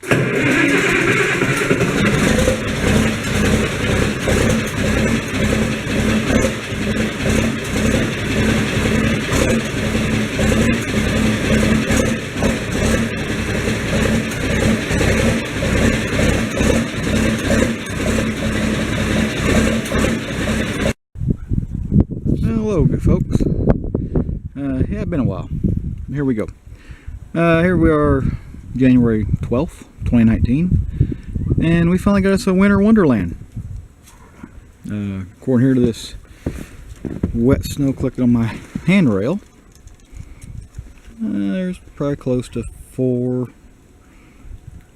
Hello, good folks. Yeah, it's been a while. Here we go. Here we are, January 12th, 2019, and we finally got us a winter wonderland. According here to this wet snow collected on my handrail, there's probably close to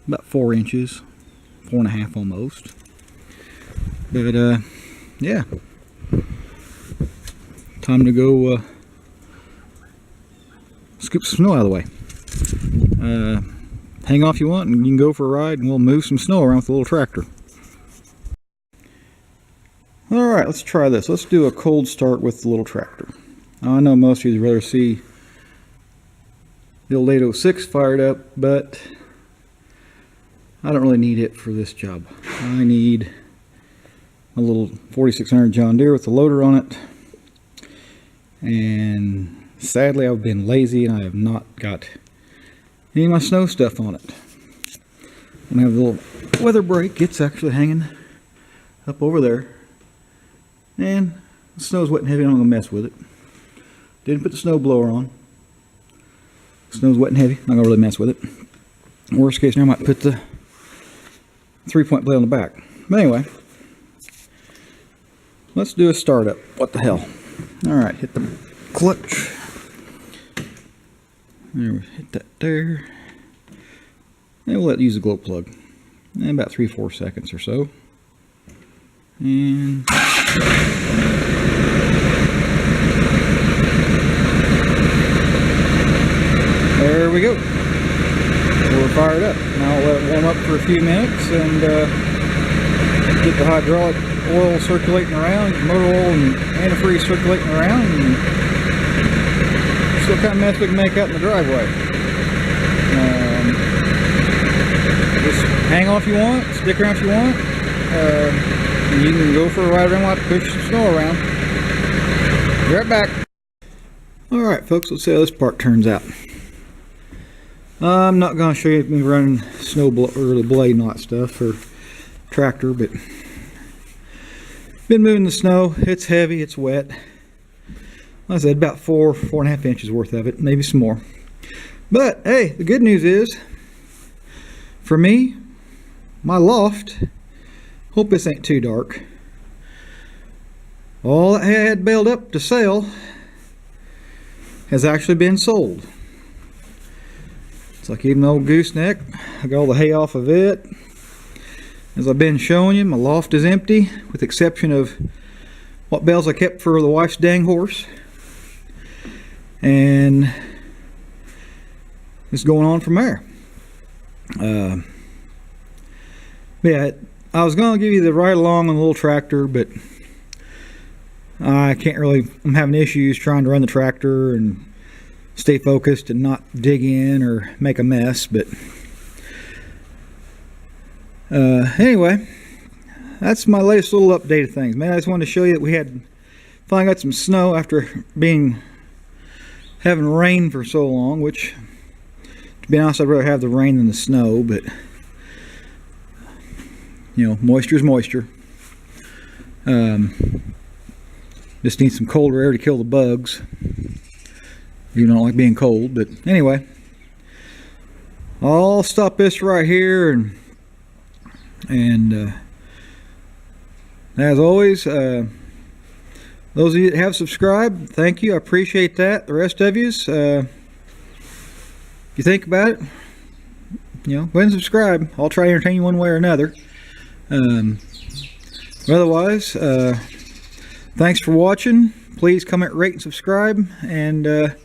about 4 inches, 4.5 almost. But yeah. Time to go scoop some snow out of the way. Hang off if you want, and you can go for a ride, and we'll move some snow around with the little tractor. Alright, let's try this. Let's do a cold start with the little tractor. I know most of you would rather see the old 806 fired up, but I don't really need it for this job. I need a little 4600 John Deere with the loader on it. And sadly, I've been lazy and I have not got any of my snow stuff on it. When I have a little weather break, it's actually hanging up over there. And the snow's wet and heavy, I'm not going to mess with it. Didn't put the snow blower on. Snow's wet and heavy, not going to really mess with it. Worst case scenario, I might put the 3-point blade on the back. But anyway, let's do a startup. What the hell? Alright, hit the clutch. There, hit that there. And we'll let it use the glow plug. And about 3-4 seconds or so. And there we go. We're fired up. Now I'll let it warm up for a few minutes and get the hydraulic oil circulating around, motor oil and antifreeze circulating around, and see what kind of mess we can make out in the driveway. Just hang on if you want, stick around if you want, and you can go for a ride around while I push some snow around. Be right back. Alright folks, let's see how this part turns out. I'm not going to show you me running snow or the blade and all that stuff for tractor, but been moving the snow. It's heavy, it's wet. Like I said, about 4.5 inches worth of it, maybe some more. But hey, the good news is, for me, my loft, hope this ain't too dark, all that I had bailed up to sell has actually been sold. It's like even the old gooseneck, I got all the hay off of it. As I've been showing you, my loft is empty, with the exception of what bales I kept for the wife's dang horse. And it's going on from there. Yeah, I was going to give you the ride along on the little tractor, but I can't really, I'm having issues trying to run the tractor and stay focused and not dig in or make a mess, but anyway, that's my latest little update of things, man. I just wanted to show you that we had finally got some snow after having rain for so long, which, to be honest, I'd rather have the rain than the snow, but you know, moisture is moisture. Just need some colder air to kill the bugs. You don't like being cold, but anyway, I'll stop this right here, and as always, those of you that have subscribed, thank you, I appreciate that. The rest of you, if you think about it, you know, go ahead and subscribe. I'll try to entertain you one way or another. Otherwise, thanks for watching. Please comment, rate, and subscribe, and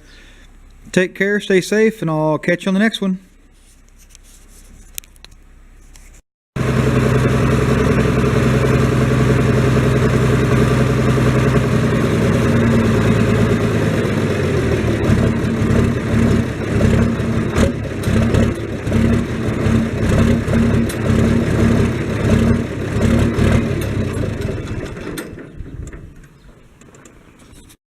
take care, stay safe, and I'll catch you on the next one.